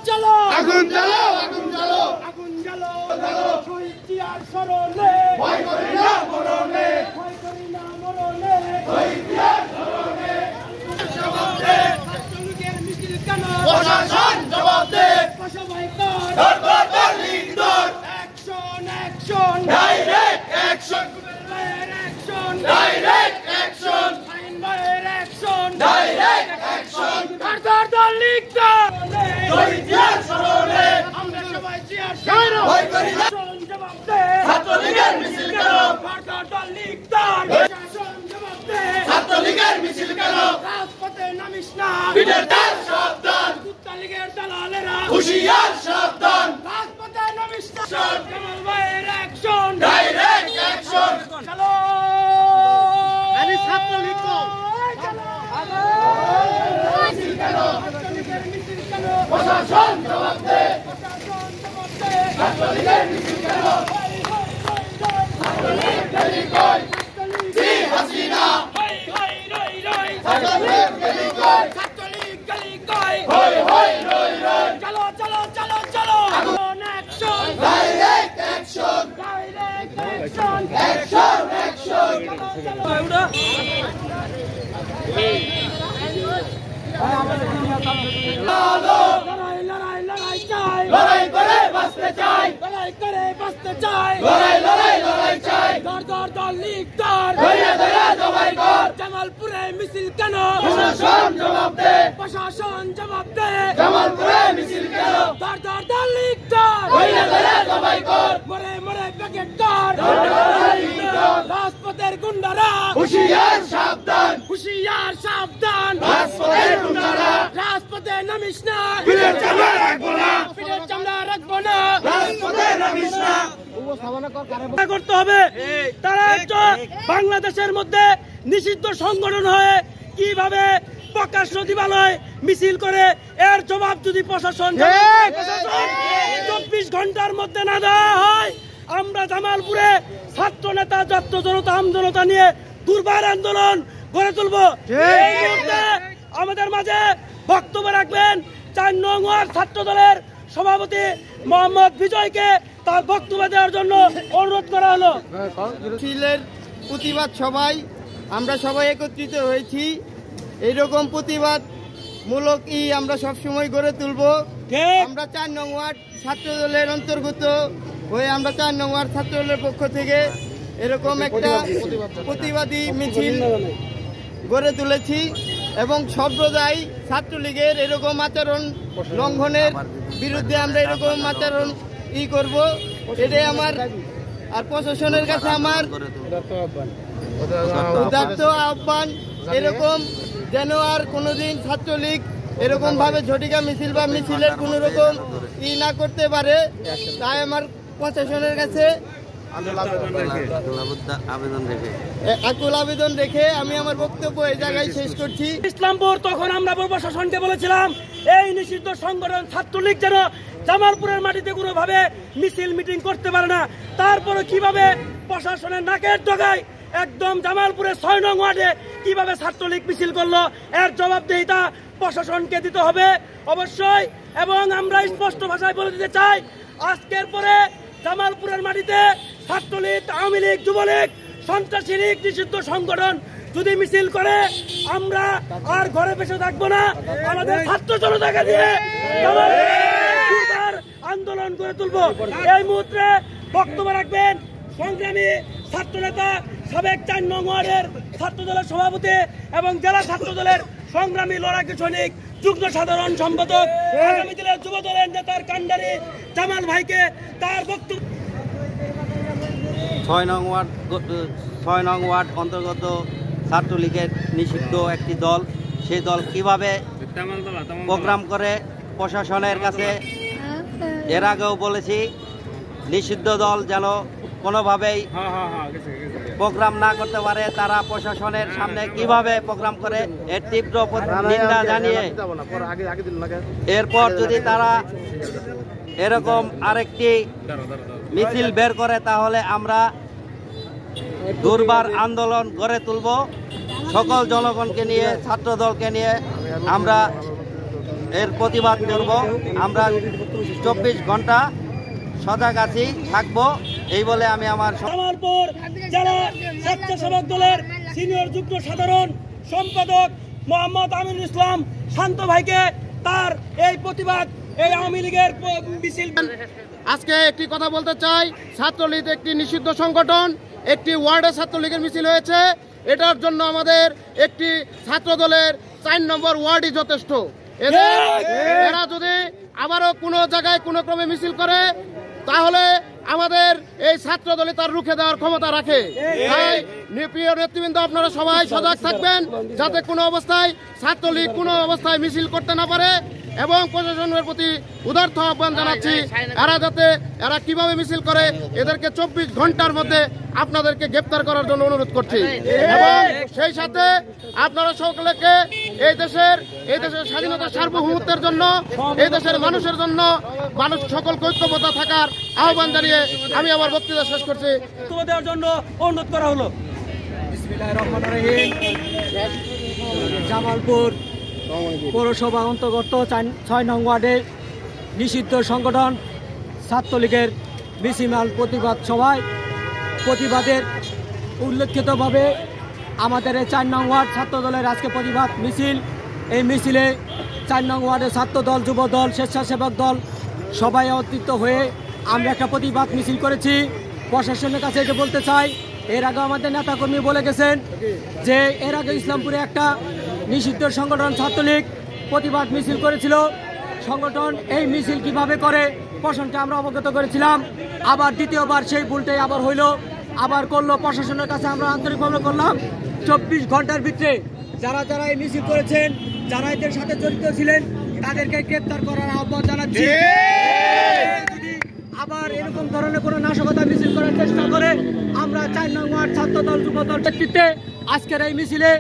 জ্বালো আগুন জ্বালো আগুন জ্বালো আগুন জ্বালো শহীদ জিয়ার স্মরণে ভয় করি না মরণে ভয় করি না মরণে শহীদ জিয়ার স্মরণে জবাব দে ছাত্রলীগের মিছিল কেন প্রশাসন জবাব দে সবাই কর ধর ধর ধর লিগ ধর action action direct action action direct action আইন ভাইয়ের অ্যাকশন ডাইরেক্ট অ্যাকশন দর লিগ দর শহীদ জিয়ার স্মরণে আমরা সবাই জিয়ার ভয় করি না জবাব দে ছাত্রলীগের মিছিল কেন দর লিগ দর জবাব দে ছাত্রলীগের মিছিল কেন রাজপথে নামিস না পিঠের দাল সাবধান লীগের দালালেরা হুশিয়ার সাবধান রাজপথে নামিস না জামাল ভাইয়ের অ্যাকশন ডাইরেক্ট অ্যাকশন চলো ছাত্রলীগ প্রশাসন জবাব দে ছাত্রলীগের মিছিল কেন ছাত্রলীগ গলি কই জি হাসিনা ছাত্রলীগ গলি কই ছাত্রলীগ গলি কই হই হই রই রই চলো চলো চলো চলো action direct action direct action action action লড়াই লড়াই লড়াই চাই লড়াই করে বাঁচতে চাই লড়াই করে বাঁচতে চাই লড়াই লড়াই লড়াই চাই দর লিগ দর ধরে ধরে জবাই কর জামালপুরে মিছিল কেন প্রশাসন জবাব দে প্রশাসন জবাব দে জামালপুরে মিছিল কেন দর লিগ দর ধরে ধরে জবাই কর মরে মরে প্যাকেট দর রাজপথের গুন্ডারা হুশিয়ার সাবধান হুশিয়ার সাবধান রাজপথের গুন্ডারা রাজপথে নামিস না পিঠের চামড়া রাখবো না পিঠের চামড়া রাখবো না রাজপথে নামিস না করতে হবে তারা একজন বাংলাদেশের মধ্যে নিষিদ্ধ সংগঠন হয়ে কিভাবে প্রকাশ্য দিবালয় মিছিল করে এর জবাব যদি প্রশাসন 24 ঘন্টার মধ্যে না দেওয়া হয় আমরা জামালপুরে ছাত্র নেতা ছাত্র জনতা আমজনতা নিয়ে দুর্বার আন্দোলন গড়ে তুলব। এই মুহূর্তে আমাদের মাঝে বক্তব্য রাখবেন 4 নং ওয়ার্ড ছাত্র দলের সভাপতি মোহাম্মদ বিজয়কে তার বক্তব্য দেওয়ার জন্য অনুরোধ করা হলো। মিছিলের প্রতিবাদ সভায় আমরা সবাই একত্রিত হয়েছি। এইরকম প্রতিবাদ মূলক আমরা সবসময় গড়ে তুলব। আমরা 4 নং ওয়ার্ড ছাত্র দলের অন্তর্গত হয়ে আমরা 4 নং ওয়ার্ড ছাত্র দলের পক্ষ থেকে এরকম একটা প্রতিবাদী মিছিল গড়ে তুলেছি এবং সম্প্রদায় ছাত্রলীগের এরকম আচরণ লঙ্ঘনের বিরুদ্ধে আমরা এরকম আচরণ করব। এটাই আমার আর প্রশাসনের কাছে আমার উদাত্ত আহ্বান, এরকম যেন আর কোনোদিন ছাত্রলীগ এরকম ভাবে ঝটিকা মিছিল বা মিছিলের কোন রকম না করতে পারে, তাই আমার প্রশাসনের কাছে আকুল আবেদন রেখে আমি আমার বক্তব্য এই জায়গায় শেষ করছি। ইসলামপুর তখন আমরা প্রশাসনকে বলেছিলাম এই নিষিদ্ধ সংগঠন ছাত্রলীগ যেন জামালপুরের মাটিতে কোনোভাবে মিছিল মিটিং করতে পারে না। তারপরে কিভাবে প্রশাসনের নাকের ডগায় একদম জামালপুরের 6 নং ওয়ার্ডে কিভাবে ছাত্রলীগ মিছিল করলো এর জবাবদিহিতা প্রশাসনকে দিতে হবে অবশ্যই। এবং আমরা স্পষ্ট ভাষায় বলে দিতে চাই, আজকের পরে জামালপুরের মাটিতে ছাত্রলীগ, আওয়ামী লীগ, যুবলীগ, সন্ত্রাসী লীগ নিষিদ্ধ সংগঠন যদি মিছিল করে আমরা আর ঘরে বসে থাকবো না। আমাদের ছাত্র জনতাকে দিয়ে আন্দোলন করে তুলবো। এই মুহূর্তে বক্তব্য রাখবেন সংগ্রামী ছাত্র নেতা, সাবেক 4 নং ওয়ার্ডের ছাত্র দলের সভাপতি এবং জেলা ছাত্র দলের সংগ্রামী লড়াকু সৈনিক যুগ্ম সাধারণ সম্পাদক, আগামী দিনের যুব দলের নেতার কান্ডারি জামাল ভাইকে তার বক্তব্য। 6 নং ওয়ার্ড অন্তর্গত ছাত্রলীগের নিষিদ্ধ একটি দল, সেই দল কিভাবে প্রোগ্রাম করে প্রশাসনের কাছে এর আগেও বলেছি নিষিদ্ধ দল যেন কোনোভাবেই প্রোগ্রাম না করতে পারে। তারা প্রশাসনের সামনে কিভাবে প্রোগ্রাম করে এর তীব্র নিন্দা জানিয়ে এরপর যদি তারা এরকম আরেকটি মিছিল বের করে তাহলে আমরা দুর্বার আন্দোলন গড়ে তুলব। সকল জনগণকে নিয়ে, ছাত্র দলকে নিয়ে আমরা এর প্রতিবাদ করব। আমরা 24 ঘন্টা সজাগ আছি, থাকবো, এই বলে আমি আমার জামালপুর জেলা স্বেচ্ছাসেবক দলের সিনিয়র যুগ্ম সাধারণ সম্পাদক মোহাম্মদ আমিনুল ইসলাম শান্ত ভাইকে তার এই প্রতিবাদ এই আওয়ামী লীগের মিছিল। আজকে একটি কথা বলতে চাই, ছাত্রলীগ একটি নিষিদ্ধ সংগঠন, একটি ওয়ার্ডে ছাত্রলীগের মিছিল হয়েছে। এটার জন্য আমাদের একটি ছাত্র দলের 4 নম্বর ওয়ার্ডই যথেষ্ট। এরা যদি আবারও কোনো জায়গায় কোনো ক্রমে মিছিল করে তাহলে আমাদের এই ছাত্র দলে তার রুখে দেওয়ার ক্ষমতা রাখে। তাই প্রিয় নেতৃবৃন্দ, আপনারা সবাই সজাগ থাকবেন যাতে কোনো অবস্থায় ছাত্রলীগ কোনো অবস্থায় মিছিল করতে না পারে, এবং প্রশাসনের প্রতি উদার্ত আহ্বান জানাচ্ছি এরা কিভাবে মিছিল করে এদেরকে 24 ঘন্টার মধ্যে আপনাদেরকে গ্রেপ্তার করার জন্য অনুরোধ করছি। এবং সেই সাথে আপনারা সকলকে এই দেশের স্বাধীনতা সার্বভৌমত্বের জন্য, এই দেশের মানুষের জন্য মানুষ সকলকে ঐক্যবদ্ধ থাকার আহ্বান জানিয়ে আমি আমার বক্তৃতা শেষ করছি। দেওয়ার জন্য অনুরোধ করা হলো। বিসমিল্লাহির রহমানির রহিম। জামালপুর পৌরসভা অন্তর্গত 6 নং ওয়ার্ডের নিষিদ্ধ সংগঠন ছাত্রলীগের মিছিল প্রতিবাদ সভায় প্রতিবাদের উল্লেখিতভাবে আমাদের এই 4 নং ওয়ার্ড ছাত্র দলের আজকে প্রতিবাদ মিছিল। এই মিছিলে 4 নং ওয়ার্ডের ছাত্র দল, যুব দল, স্বেচ্ছাসেবক দল সবাই একত্রিত হয়ে আমরা একটা প্রতিবাদ মিছিল করেছি। প্রশাসনের কাছে এটা বলতে চাই, এর আগে আমাদের নেতাকর্মী বলে গেছেন যে এর আগে ইসলামপুরে একটা নিষিদ্ধ সংগঠন ছাত্রলীগ প্রতিবাদ মিছিল করেছিল। সংগঠন এই মিছিল কিভাবে করে প্রশাসনকে আমরা অবগত করেছিলাম। আবার দ্বিতীয়বার সেই ভুলটাই আবার হইল, আবার করলো। প্রশাসনের কাছে আমরা আন্তরিকভাবে করলাম 24 ঘন্টার ভিতরে যারা যারা এই মিছিল করেছেন, যারা এদের সাথে জড়িত ছিলেন তাদেরকে গ্রেপ্তার করার আহ্বান জানাচ্ছি। যদি আবার এরকম ধরনের কোনো নাশকতা মিছিল করার চেষ্টা করে আমরা 4 নং ওয়ার্ড ছাত্র দল, যুব দল নেতৃত্বে আজকের এই মিছিলে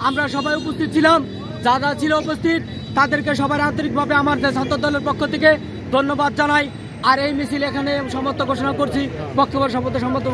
আমরা সবাই উপস্থিত ছিলাম। যারা ছিল উপস্থিত তাদেরকে সবাই আন্তরিকভাবে আমার ছাত্র দলের পক্ষ থেকে ধন্যবাদ জানাই। আর এই মিছিল এখানে সমর্থন ঘোষণা করছি, বক্তব্য সম্পর্কে সম্মত।